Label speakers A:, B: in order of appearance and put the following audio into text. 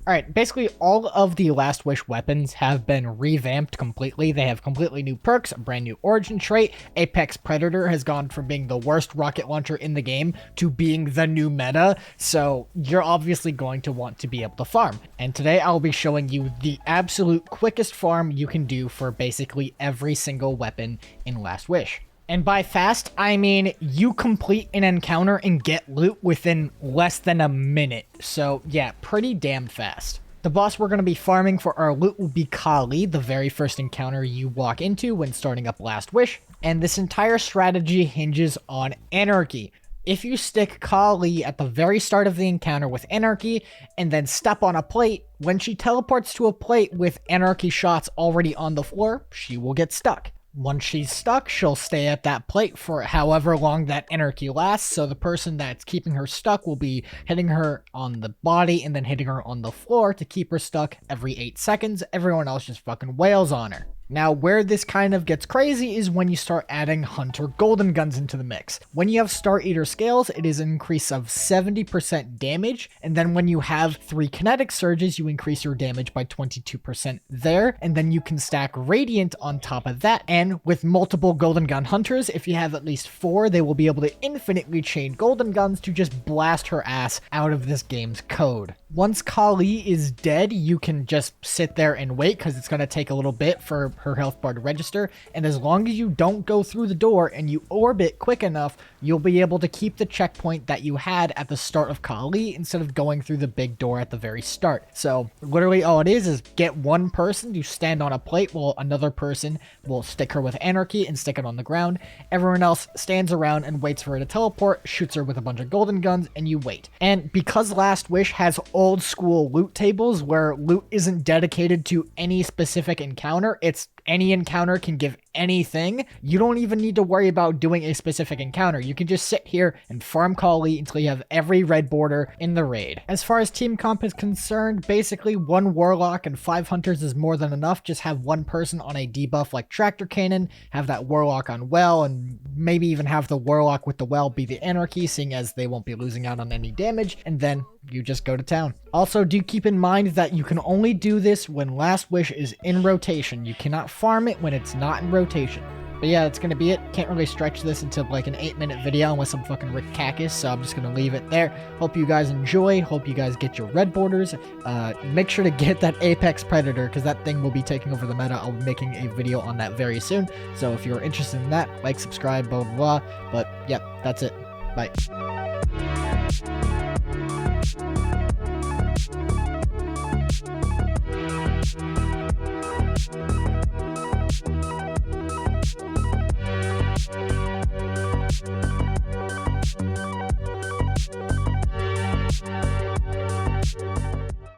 A: Alright, basically all of the Last Wish weapons have been revamped completely. They have completely new perks, a brand new origin trait. Apex Predator has gone from being the worst rocket launcher in the game to being the new meta, so you're obviously going to want to be able to farm. And today I'll be showing you the absolute quickest farm you can do for basically every single weapon in Last Wish. And by fast, I mean you complete an encounter and get loot within less than a minute. So yeah, pretty damn fast. The boss we're going to be farming for our loot will be Kali, the very first encounter you walk into when starting up Last Wish. And this entire strategy hinges on Anarchy. If you stick Kali at the very start of the encounter with Anarchy and then step on a plate, when she teleports to a plate with Anarchy shots already on the floor, she will get stuck. Once she's stuck, she'll stay at that plate for however long that Anarchy lasts, so the person that's keeping her stuck will be hitting her on the body and then hitting her on the floor to keep her stuck every 8 seconds. Everyone else just fucking wails on her. Now, where this kind of gets crazy is when you start adding Hunter Golden Guns into the mix. When you have Star Eater scales, it is an increase of 70% damage, and then when you have 3 Kinetic Surges, you increase your damage by 22% there, and then you can stack Radiant on top of that, and with multiple Golden Gun Hunters, if you have at least 4, they will be able to infinitely chain Golden Guns to just blast her ass out of this game's code. Once Kali is dead, you can just sit there and wait because it's going to take a little bit for her health bar to register, and as long as you don't go through the door and you orbit quick enough, you'll be able to keep the checkpoint that you had at the start of Kali instead of going through the big door at the very start. So literally all it is get one person to stand on a plate while another person will stick her with Anarchy and stick it on the ground. Everyone else stands around and waits for her to teleport, shoots her with a bunch of golden guns, and you wait. And because Last Wish has old school loot tables where loot isn't dedicated to any specific encounter, it's any encounter can give anything, you don't even need to worry about doing a specific encounter. You can just sit here and farm Kali until you have every red border in the raid. As far as team comp is concerned, basically 1 Warlock and 5 Hunters is more than enough. Just have one person on a debuff like Tractor Cannon, have that Warlock on Well, and maybe even have the Warlock with the Well be the Anarchy, seeing as they won't be losing out on any damage, and then you just go to town. Also, do keep in mind that you can only do this when Last Wish is in rotation. You cannot farm it when it's not in rotation. But yeah, that's going to be it. Can't really stretch this into like an 8-minute video unless I'm fucking Rick Cacus, so I'm just going to leave it there. Hope you guys enjoy. Hope you guys get your red borders. Make sure to get that Apex Predator because that thing will be taking over the meta. I'll be making a video on that very soon. So if you're interested in that, like, subscribe, blah, blah, blah. But yeah, that's it. Bye.